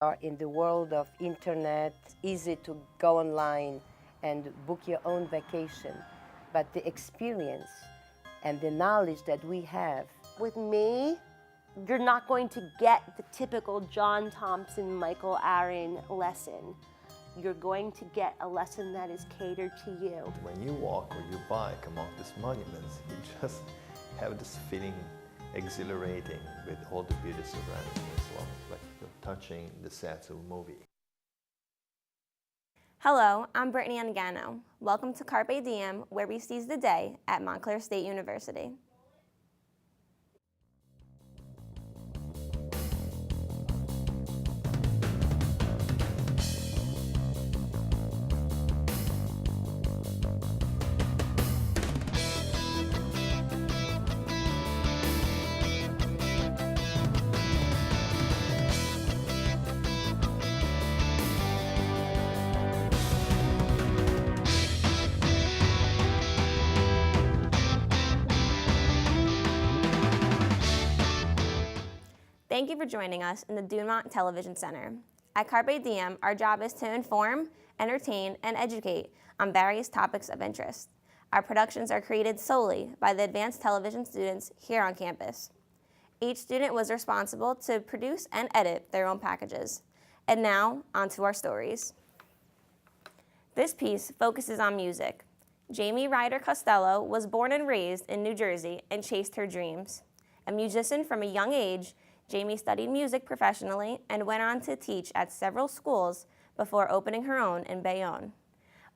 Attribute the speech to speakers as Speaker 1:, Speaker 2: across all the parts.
Speaker 1: In the world of internet, easy to go online and book your own vacation, but the experience and the knowledge that we have.
Speaker 2: With me, you're not going to get the typical John Thompson, Michael Aaron lesson. You're going to get a lesson that is catered to you.
Speaker 3: When you walk or you bike among these monuments, you just have this feeling exhilarating with all the beauty surrounding you as well, like you're touching the sets of a movie.
Speaker 4: Hello, I'm Brittany Ungano. Welcome to Carpe Diem, where we seize the day at Montclair State University. Thank you for joining us in the Dumont Television Center. At Carpe Diem, our job is to inform, entertain, and educate on various topics of interest. Our productions are created solely by the advanced television students here on campus. Each student was responsible to produce and edit their own packages. And now, on to our stories. This piece focuses on music. Jamie Ryder Costello was born and raised in New Jersey and chased her dreams. A musician from a young age, Jamie studied music professionally and went on to teach at several schools before opening her own in Bayonne.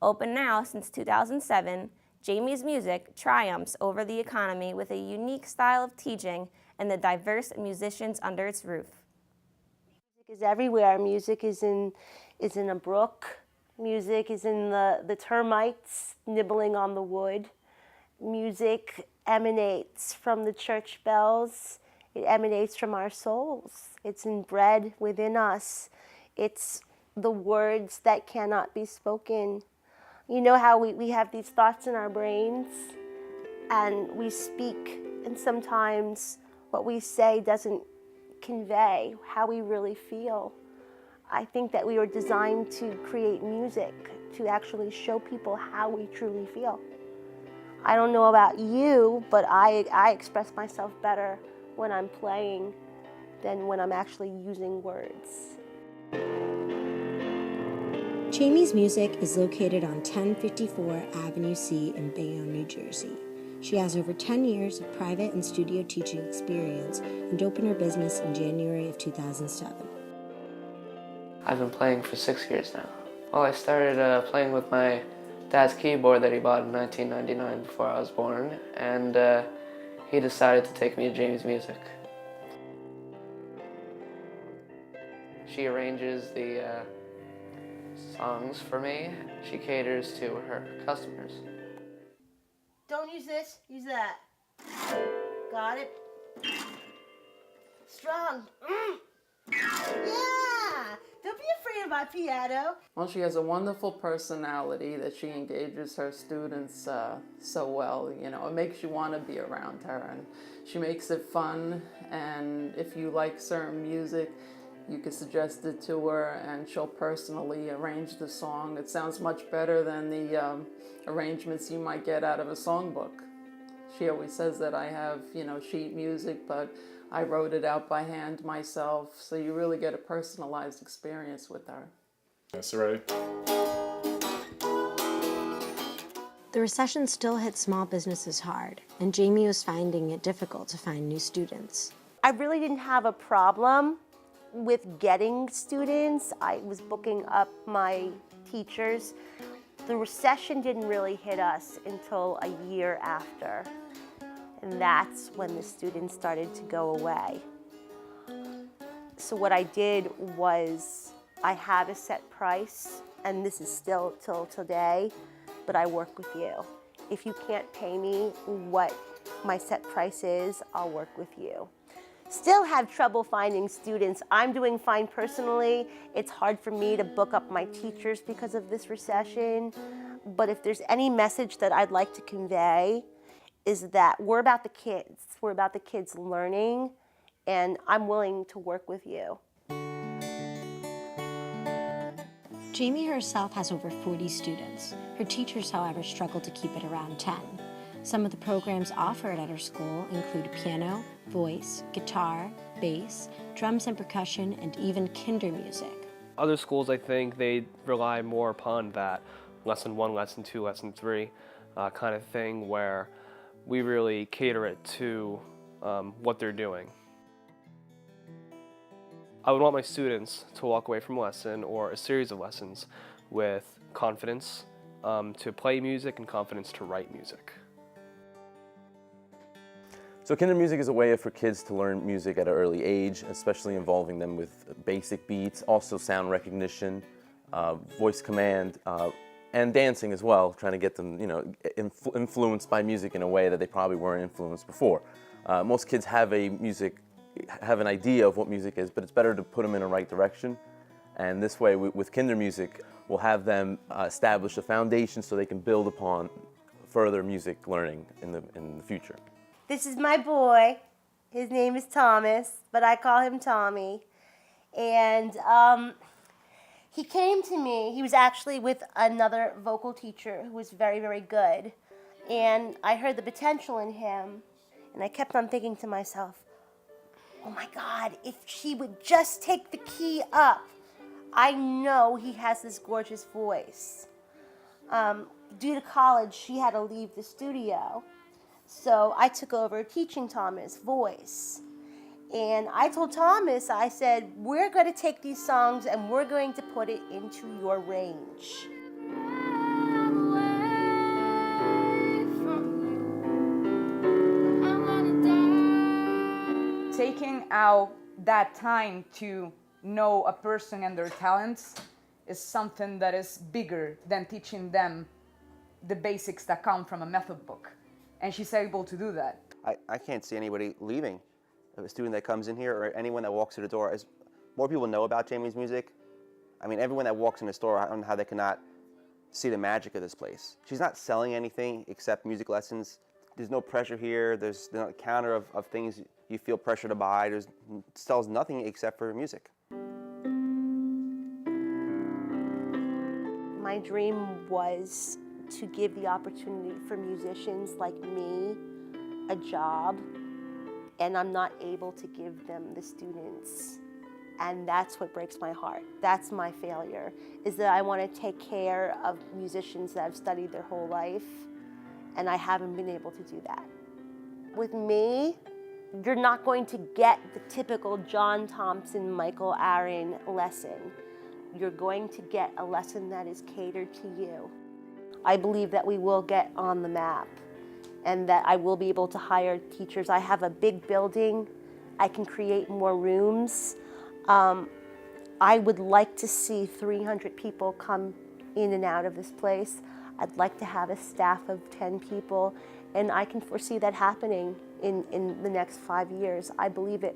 Speaker 4: Open now since 2007, Jamie's music triumphs over the economy with a unique style of teaching and the diverse musicians under its roof.
Speaker 2: Music is everywhere. Music is in a brook. Music is in the termites nibbling on the wood. Music emanates from the church bells. It emanates from our souls. It's inbred within us. It's the words that cannot be spoken. You know how we have these thoughts in our brains and we speak, and sometimes what we say doesn't convey how we really feel. I think that we were designed to create music to actually show people how we truly feel. I don't know about you, but I express myself better when I'm playing than when I'm actually using words.
Speaker 5: Jamie's music is located on 1054 Avenue C in Bayonne, New Jersey. She has over 10 years of private and studio teaching experience and opened her business in January of 2007.
Speaker 6: I've been playing for 6 years now. Well, I started playing with my dad's keyboard that he bought in 1999 before I was born, and he decided to take me to Jamie's music. She arranges the songs for me. She caters to her customers.
Speaker 2: Don't use this, use that. Got it? Strong. Yeah! Don't be afraid of my piano.
Speaker 7: Well, she has a wonderful personality that she engages her students so well. You know, it makes you want to be around her, and she makes it fun. And if you like certain music, you can suggest it to her, and she'll personally arrange the song. It sounds much better than the arrangements you might get out of a songbook. She always says that I have, sheet music, but I wrote it out by hand myself, so you really get a personalized experience with her.
Speaker 8: So ready?
Speaker 5: The recession still hit small businesses hard, and Jamie was finding it difficult to find new students.
Speaker 2: I really didn't have a problem with getting students. I was booking up my teachers. The recession didn't really hit us until a year after. And that's when the students started to go away. So what I did was, I have a set price, and this is still till today, but I work with you. If you can't pay me what my set price is, I'll work with you. Still have trouble finding students. I'm doing fine personally. It's hard for me to book up my teachers because of this recession. But if there's any message that I'd like to convey, is that we're about the kids. We're about the kids learning, and I'm willing to work with you.
Speaker 5: Jamie herself has over 40 students. Her teachers, however, struggle to keep it around 10. Some of the programs offered at her school include piano, voice, guitar, bass, drums and percussion, and even kinder music.
Speaker 8: Other schools, I think, they rely more upon that lesson 1, lesson 2, lesson 3 kind of thing, where we really cater it to what they're doing. I would want my students to walk away from a lesson or a series of lessons with confidence to play music and confidence to write music.
Speaker 9: So kinder music is a way for kids to learn music at an early age, especially involving them with basic beats, also sound recognition, voice command, and dancing as well, trying to get them, influenced by music in a way that they probably weren't influenced before. Most kids have an idea of what music is, but it's better to put them in the right direction. And this way, with kinder music, we'll have them establish a foundation so they can build upon further music learning in the future.
Speaker 2: This is my boy. His name is Thomas, but I call him Tommy. And he came to me. He was actually with another vocal teacher who was very, very good. And I heard the potential in him, and I kept on thinking to myself, oh my God, if she would just take the key up, I know he has this gorgeous voice. Due to college, she had to leave the studio. So I took over teaching Thomas voice. And I told Thomas, I said, we're going to take these songs and we're going to put it into your range.
Speaker 10: Taking out that time to know a person and their talents is something that is bigger than teaching them the basics that come from a method book. And she's able to do that.
Speaker 11: I can't see anybody leaving. A student that comes in here or anyone that walks through the door, as more people know about Jamie's music, I mean, everyone that walks in the store, I don't know how they cannot see the magic of this place. She's not selling anything except music lessons. There's no pressure here. There's no counter of things you feel pressure to buy. Sells nothing except for music.
Speaker 2: My dream was to give the opportunity for musicians like me a job, and I'm not able to give them the students. And that's what breaks my heart. That's my failure, is that I want to take care of musicians that have studied their whole life, and I haven't been able to do that. With me, you're not going to get the typical John Thompson, Michael Aaron lesson. You're going to get a lesson that is catered to you. I believe that we will get on the map and that I will be able to hire teachers. I have a big building. I can create more rooms. I would like to see 300 people come in and out of this place. I'd like to have a staff of 10 people, and I can foresee that happening in the next 5 years. I believe it.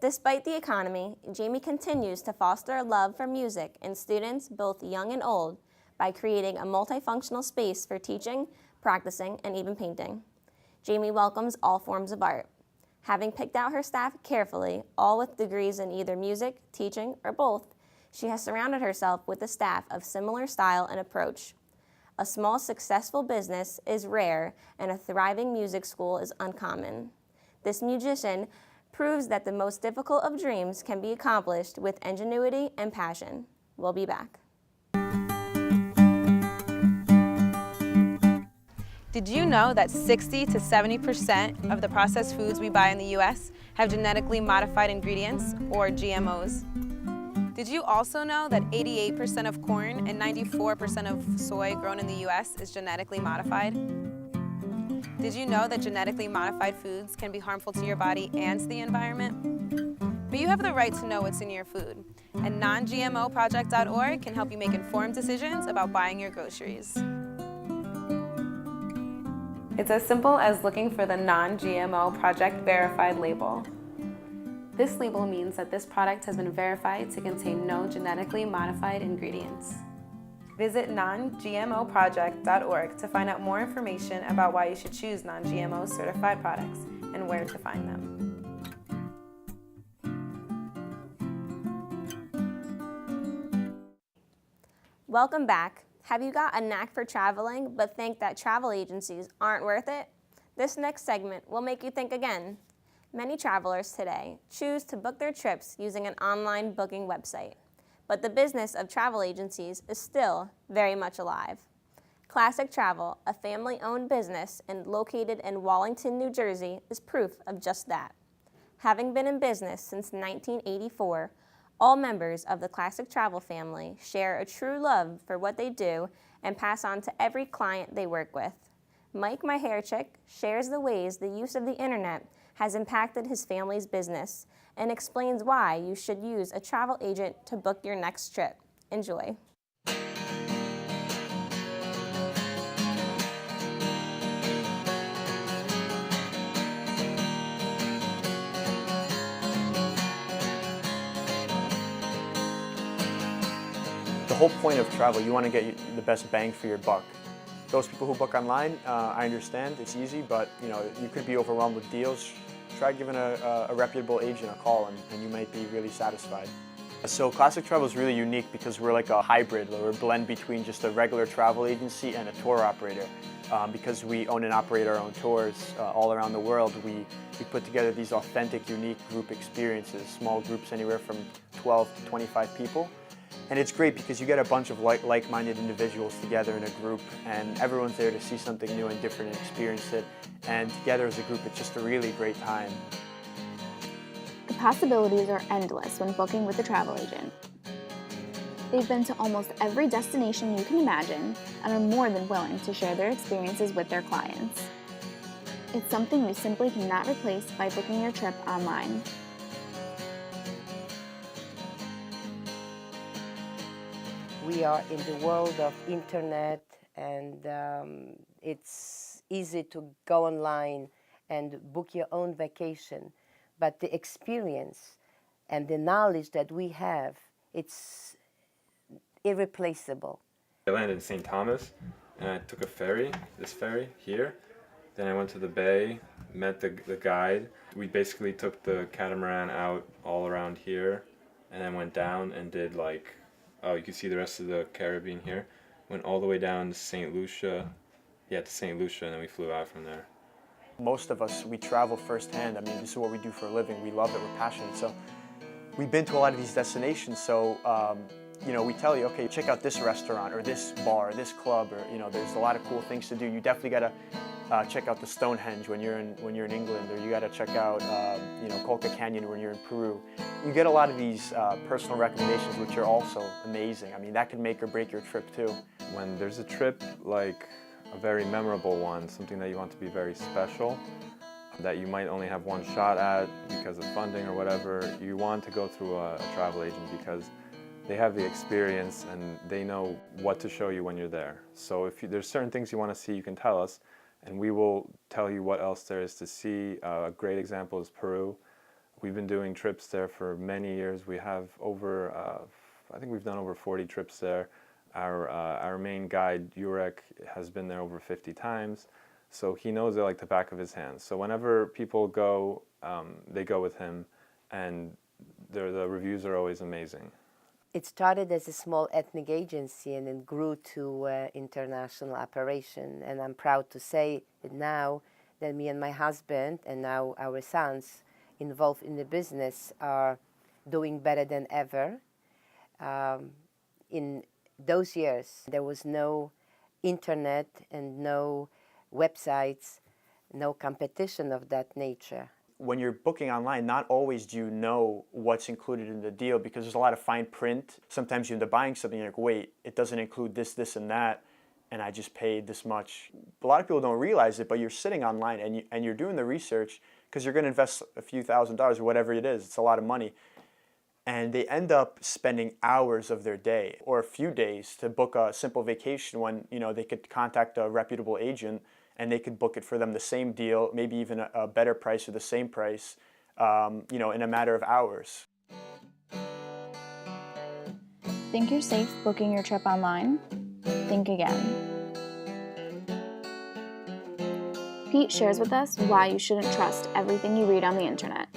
Speaker 4: Despite the economy, Jamie continues to foster a love for music in students both young and old by creating a multifunctional space for teaching, practicing, and even painting. Jamie welcomes all forms of art. Having picked out her staff carefully, all with degrees in either music, teaching, or both, she has surrounded herself with a staff of similar style and approach. A small, successful business is rare, and a thriving music school is uncommon. This musician proves that the most difficult of dreams can be accomplished with ingenuity and passion. We'll be back.
Speaker 12: Did you know that 60 to 70% of the processed foods we buy in the U.S. have genetically modified ingredients, or GMOs? Did you also know that 88% of corn and 94% of soy grown in the U.S. is genetically modified? Did you know that genetically modified foods can be harmful to your body and to the environment? But you have the right to know what's in your food, and non-GMOproject.org can help you make informed decisions about buying your groceries. It's as simple as looking for the Non-GMO Project Verified label. This label means that this product has been verified to contain no genetically modified ingredients. Visit non-GMOproject.org to find out more information about why you should choose non-GMO certified products and where to find them.
Speaker 4: Welcome back. Have you got a knack for traveling but think that travel agencies aren't worth it? This next segment will make you think again. Many travelers today choose to book their trips using an online booking website, but the business of travel agencies is still very much alive. Classic Travel, a family-owned business and located in Wallington, New Jersey, is proof of just that. Having been in business since 1984, all members of the Classic Travel family share a true love for what they do and pass on to every client they work with. Mike, my hair chick, shares the ways the use of the internet has impacted his family's business and explains why you should use a travel agent to book your next trip. Enjoy.
Speaker 13: The whole point of travel, you want to get the best bang for your buck. Those people who book online, I understand it's easy, but you could be overwhelmed with deals. Try giving a reputable agent a call and you might be really satisfied. So Classic Travel is really unique because we're like a hybrid, we're a blend between just a regular travel agency and a tour operator. Because we own and operate our own tours all around the world, we put together these authentic, unique group experiences, small groups anywhere from 12 to 25 people. And it's great because you get a bunch of like-minded individuals together in a group and everyone's there to see something new and different and experience it. And together as a group, it's just a really great time.
Speaker 14: The possibilities are endless when booking with a travel agent. They've been to almost every destination you can imagine and are more than willing to share their experiences with their clients. It's something you simply cannot replace by booking your trip online.
Speaker 1: We are in the world of internet, and it's easy to go online and book your own vacation. But the experience and the knowledge that we have, it's irreplaceable.
Speaker 15: I landed in St. Thomas and I took a ferry, this ferry here. Then I went to the bay, met the guide. We basically took the catamaran out all around here and then went down and did you can see the rest of the Caribbean here. Went all the way down to St. Lucia, and then we flew out from there.
Speaker 13: Most of us, we travel firsthand. I mean, this is what we do for a living. We love it, we're passionate. So we've been to a lot of these destinations. So, we tell you, okay, check out this restaurant or this bar, or this club, or, there's a lot of cool things to do. You definitely got to check out the Stonehenge when you're in England, or you got to check out, Colca Canyon when you're in Peru. You get a lot of these personal recommendations, which are also amazing. I mean, that could make or break your trip too.
Speaker 15: When there's a trip like a very memorable one, something that you want to be very special, that you might only have one shot at because of funding or whatever, you want to go through a travel agent because they have the experience and they know what to show you when you're there. So if there's certain things you want to see, you can tell us and we will tell you what else there is to see. A great example is Peru. We've been doing trips there for many years. We have over, I think we've done over 40 trips there. Our main guide, Jurek, has been there over 50 times, so he knows it like the back of his hand. So whenever people go, they go with him, and the reviews are always amazing.
Speaker 1: It started as a small ethnic agency and then grew to international operation. And I'm proud to say that now that me and my husband and now our sons involved in the business are doing better than ever. In those years, there was no internet and no websites, no competition of that nature.
Speaker 13: When you're booking online, not always do you know what's included in the deal because there's a lot of fine print. Sometimes you end up buying something and you're like, wait, it doesn't include this, this, and that, and I just paid this much. A lot of people don't realize it, but you're sitting online and you're doing the research because you're going to invest a few $1,000s or whatever it is. It's a lot of money. And they end up spending hours of their day or a few days to book a simple vacation when they could contact a reputable agent and they could book it for them the same deal, maybe even a better price or the same price, in a matter of hours.
Speaker 14: Think you're safe booking your trip online? Think again. Pete shares with us why you shouldn't trust everything you read on the internet.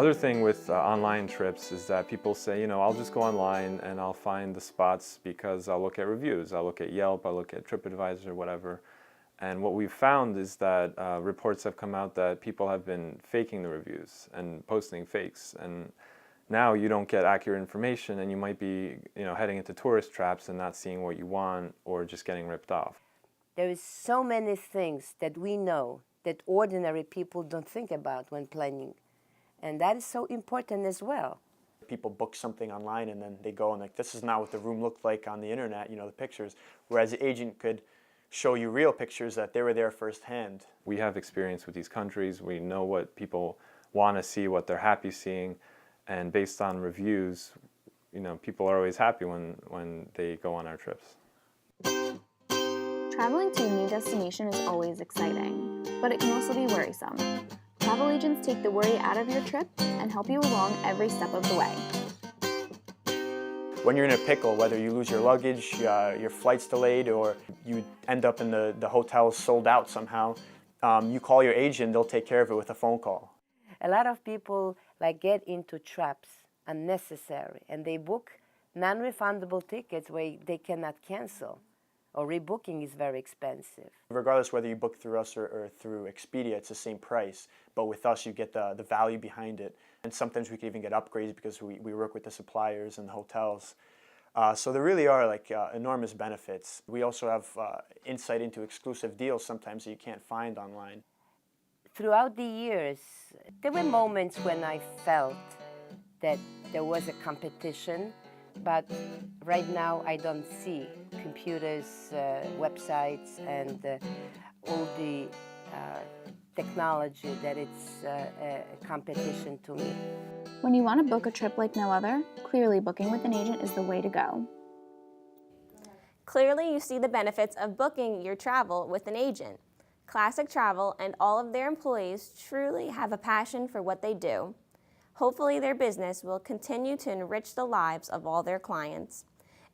Speaker 15: Other thing with online trips is that people say, you know, I'll just go online and I'll find the spots because I'll look at reviews, I'll look at Yelp, I'll look at TripAdvisor or whatever. And what we've found is that reports have come out that people have been faking the reviews and posting fakes. And now you don't get accurate information and you might be, you know, heading into tourist traps and not seeing what you want or just getting ripped off.
Speaker 1: There is so many things that we know that ordinary people don't think about when planning. And that is so important as well.
Speaker 13: People book something online and then they go and like, this is not what the room looked like on the internet, you know, the pictures. Whereas the agent could show you real pictures that they were there firsthand.
Speaker 15: We have experience with these countries. We know what people want to see, what they're happy seeing. And based on reviews, you know, people are always happy when they go on our trips.
Speaker 14: Traveling to a new destination is always exciting, but it can also be worrisome. Travel agents take the worry out of your trip and help you along every step of the way.
Speaker 13: When you're in a pickle, whether you lose your luggage, your flight's delayed, or you end up in the hotel sold out somehow, you call your agent, they'll take care of it with a phone call.
Speaker 1: A lot of people get into traps unnecessary, and they book non-refundable tickets where they cannot cancel, or rebooking is very expensive.
Speaker 13: Regardless whether you book through us or through Expedia, it's the same price, but with us you get the value behind it. And sometimes we can even get upgrades because we work with the suppliers and the hotels. So there really are enormous benefits. We also have insight into exclusive deals sometimes that you can't find online.
Speaker 1: Throughout the years, there were moments when I felt that there was a competition, but right now I don't see computers, websites, and all the technology that it's a competition to me.
Speaker 14: When you want to book a trip like no other, clearly booking with an agent is the way to go.
Speaker 4: Clearly, you see the benefits of booking your travel with an agent. Classic Travel and all of their employees truly have a passion for what they do. Hopefully, their business will continue to enrich the lives of all their clients.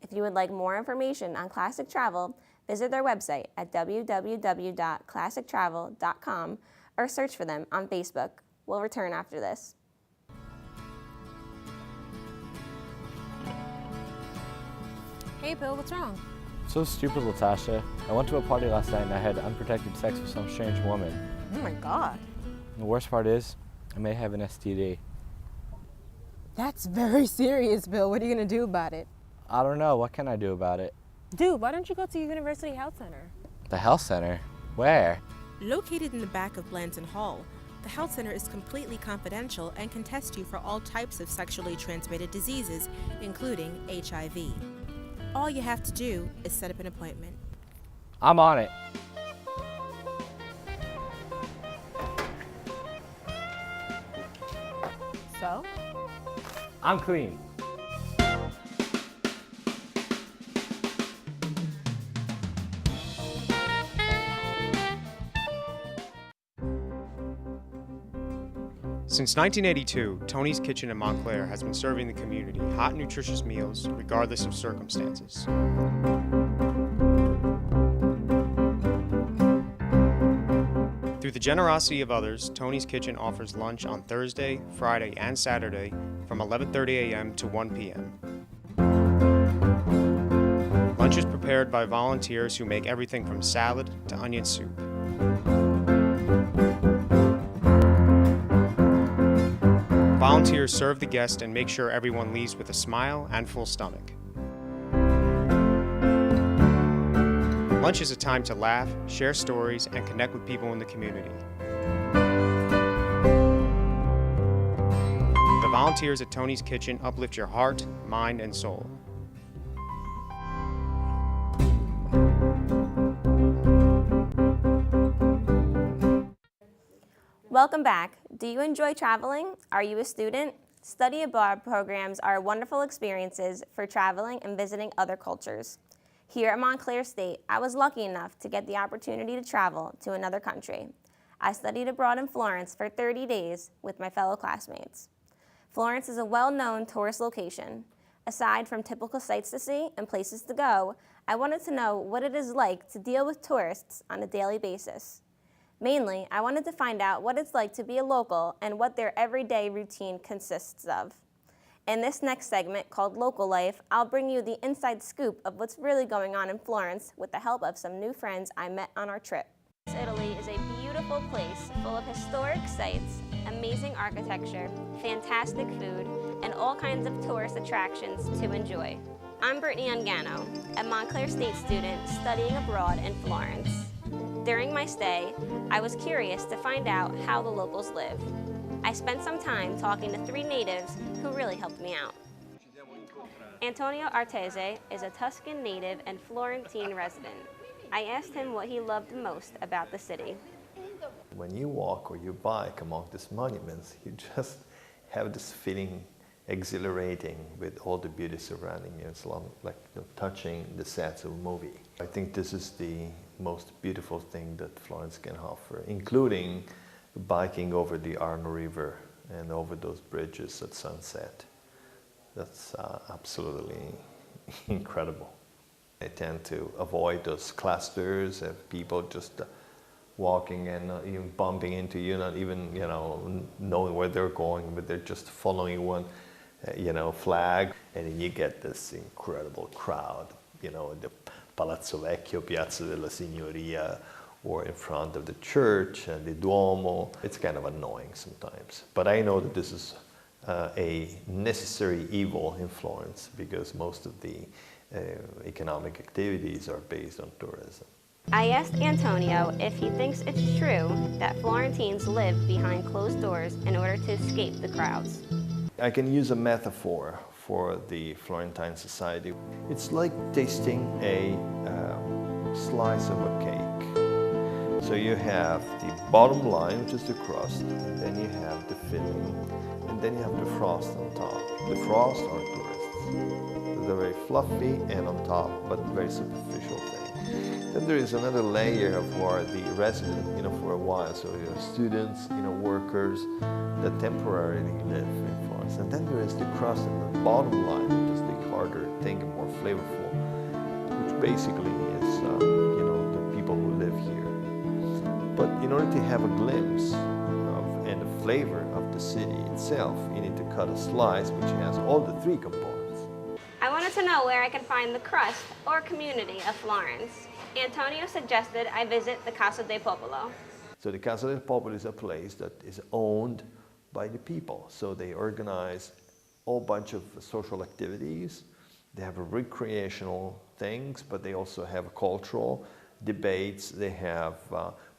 Speaker 4: If you would like more information on Classic Travel, visit their website at www.classictravel.com or search for them on Facebook. We'll return after this.
Speaker 12: Hey Bill, what's wrong?
Speaker 16: So stupid, Latasha. I went to a party last night and I had unprotected sex with some strange woman.
Speaker 12: Oh my God.
Speaker 16: And the worst part is, I may have an STD.
Speaker 12: That's very serious, Bill. What are you going to do about it?
Speaker 16: I don't know. What can I do about it?
Speaker 12: Dude, why don't you go to University Health Center?
Speaker 16: The health center? Where?
Speaker 17: Located in the back of Blanton Hall, the health center is completely confidential and can test you for all types of sexually transmitted diseases, including HIV. All you have to do is set up an appointment.
Speaker 16: I'm on it.
Speaker 12: So?
Speaker 16: I'm clean.
Speaker 18: Since 1982, Tony's Kitchen in Montclair has been serving the community hot, nutritious meals regardless of circumstances. Through the generosity of others, Tony's Kitchen offers lunch on Thursday, Friday, and Saturday from 11:30 a.m. to 1 p.m. Lunch is prepared by volunteers who make everything from salad to onion soup. Volunteers serve the guest and make sure everyone leaves with a smile and full stomach. Lunch is a time to laugh, share stories, and connect with people in the community. The volunteers at Tony's Kitchen uplift your heart, mind, and soul.
Speaker 4: Welcome back. Do you enjoy traveling? Are you a student? Study abroad programs are wonderful experiences for traveling and visiting other cultures. Here at Montclair State, I was lucky enough to get the opportunity to travel to another country. I studied abroad in Florence for 30 days with my fellow classmates. Florence is a well-known tourist location. Aside from typical sights to see and places to go, I wanted to know what it is like to deal with tourists on a daily basis. Mainly, I wanted to find out what it's like to be a local and what their everyday routine consists of. In this next segment, called Local Life, I'll bring you the inside scoop of what's really going on in Florence with the help of some new friends I met on our trip. Italy is a beautiful place full of historic sites, amazing architecture, fantastic food, and all kinds of tourist attractions to enjoy. I'm Brittany Ungano, a Montclair State student studying abroad in Florence. During my stay, I was curious to find out how the locals live. I spent some time talking to 3 natives who really helped me out. Antonio Artese is a Tuscan native and Florentine resident. I asked him what he loved most about the city.
Speaker 3: When you walk or you bike among these monuments, you just have this feeling exhilarating with all the beauty surrounding you. It's like touching the sets of a movie. I think this is the most beautiful thing that Florence can offer, including biking over the Arno River and over those bridges at sunset. That's absolutely incredible. I tend to avoid those clusters of people just walking and not even bumping into you, not even knowing where they're going, but they're just following one flag, and then you get this incredible crowd, in the Palazzo Vecchio, Piazza della Signoria, or in front of the church and the Duomo. It's kind of annoying sometimes, but I know that this is a necessary evil in Florence because most of the economic activities are based on tourism.
Speaker 4: I asked Antonio if he thinks it's true that Florentines live behind closed doors in order to escape the crowds.
Speaker 3: I can use a metaphor for the Florentine society. It's like tasting a slice of a cake. So you have the bottom line, which is the crust, and then you have the filling, and then you have the frost on top. The frost are tourists. They're very fluffy and on top, but very superficial thing. Then there is another layer of where the resident, for a while. So you have students, workers that temporarily live in Florence. And then there is the crust and the bottom line, which is the harder thing and more flavorful, which basically is, the people who live here. But in order to have a glimpse of and a flavor of the city itself, you need to cut a slice which has all the 3 components.
Speaker 4: I wanted to know where I could find the crust or community of Florence. Antonio suggested I visit the Casa del Popolo.
Speaker 3: So the Casa del Popolo is a place that is owned by the people. So they organize a whole bunch of social activities. They have recreational things, but they also have cultural debates. They have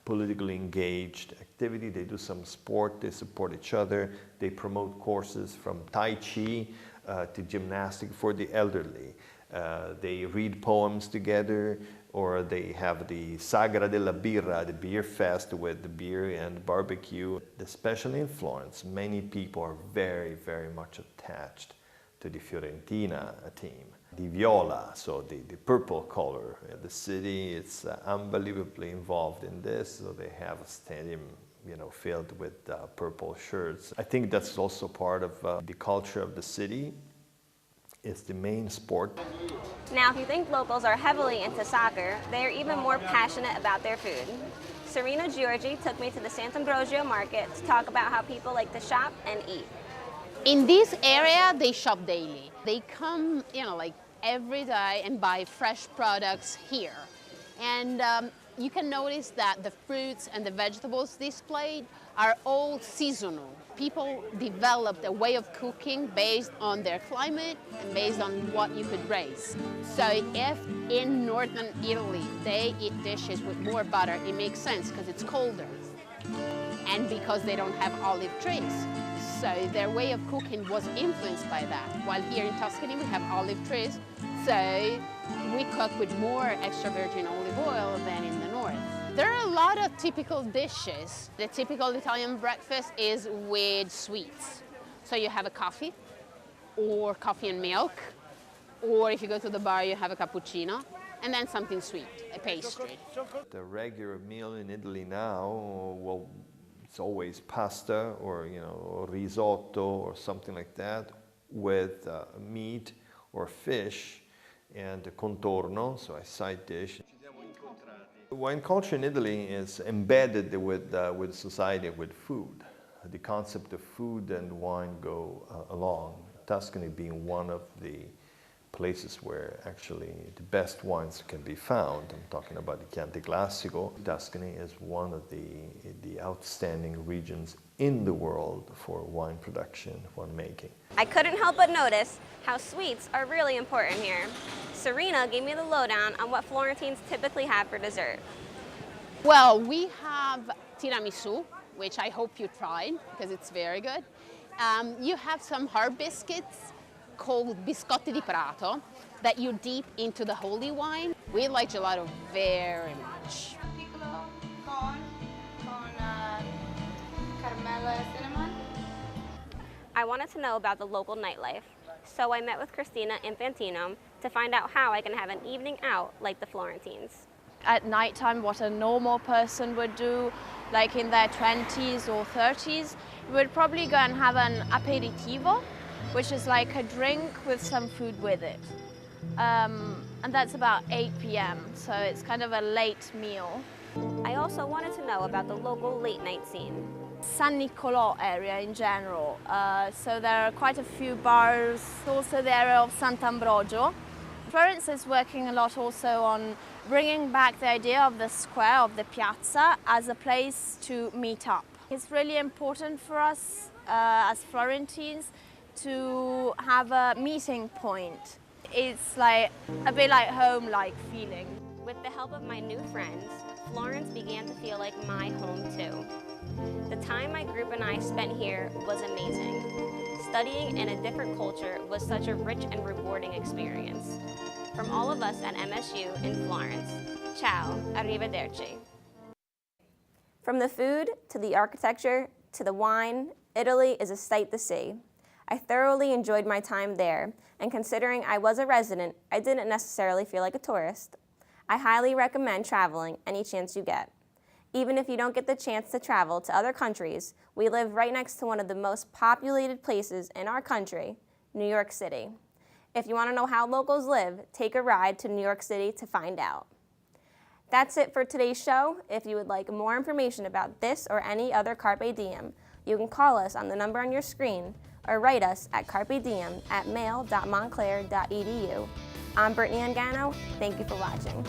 Speaker 3: politically engaged activity. They do some sport. They support each other. They promote courses from Tai Chi to gymnastics for the elderly. They read poems together, or they have the Sagra della Birra, the beer fest with the beer and barbecue. Especially in Florence, many people are very, very much attached to the Fiorentina team. The viola, so the purple color. The city is unbelievably involved in this, so they have a stadium filled with purple shirts. I think that's also part of the culture of the city. It's the main sport.
Speaker 4: Now, if you think locals are heavily into soccer, they are even more passionate about their food. Serena Giorgi took me to the Sant'Ambrogio market to talk about how people like to shop and eat.
Speaker 19: In this area, they shop daily. They come, like every day and buy fresh products here. And you can notice that the fruits and the vegetables displayed are all seasonal. People developed a way of cooking based on their climate and based on what you could raise. So if in northern Italy they eat dishes with more butter, it makes sense because it's colder and because they don't have olive trees. So their way of cooking was influenced by that. While here in Tuscany we have olive trees, so we cook with more extra virgin olive oil than in the north. There are a lot of typical dishes. The typical Italian breakfast is with sweets. So you have a coffee, or coffee and milk, or if you go to the bar, you have a cappuccino, and then something sweet, a pastry.
Speaker 3: The regular meal in Italy now, well, it's always pasta or risotto or something like that with meat or fish and contorno, so a side dish. Wine culture in Italy is embedded with society, with food. The concept of food and wine go along. Tuscany being one of the places where actually the best wines can be found. I'm talking about the Chianti Classico. Tuscany is one of the outstanding regions in the world for wine production, winemaking.
Speaker 4: I couldn't help but notice how sweets are really important here. Serena gave me the lowdown on what Florentines typically have for dessert.
Speaker 19: Well, we have tiramisu, which I hope you tried because it's very good. You have some hard biscuits called biscotti di prato that you dip into the holy wine. We like gelato very much.
Speaker 20: Piccolo con caramella and cinnamon.
Speaker 4: I wanted to know about the local nightlife, so I met with Christina Infantino to find out how I can have an evening out like the Florentines.
Speaker 21: At nighttime, what a normal person would do, like in their 20s or 30s, would probably go and have an aperitivo, which is like a drink with some food with it. And that's about 8 p.m., so it's kind of a late meal.
Speaker 4: I also wanted to know about the local late night scene.
Speaker 21: San Nicolò area in general, so there are quite a few bars, also the area of Sant'Ambrogio. Florence is working a lot also on bringing back the idea of the square, of the piazza, as a place to meet up. It's really important for us as Florentines to have a meeting point. It's like a bit like home-like feeling.
Speaker 4: With the help of my new friends, Florence began to feel like my home too. The time my group and I spent here was amazing. Studying in a different culture was such a rich and rewarding experience. From all of us at MSU in Florence, ciao, arrivederci. From the food, to the architecture, to the wine, Italy is a sight to see. I thoroughly enjoyed my time there, and considering I was a resident, I didn't necessarily feel like a tourist. I highly recommend traveling any chance you get. Even if you don't get the chance to travel to other countries, we live right next to one of the most populated places in our country, New York City. If you want to know how locals live, take a ride to New York City to find out. That's it for today's show. If you would like more information about this or any other Carpe Diem, you can call us on the number on your screen or write us at carpediem@mail.montclair.edu. I'm Brittany Ungano. Thank you for watching.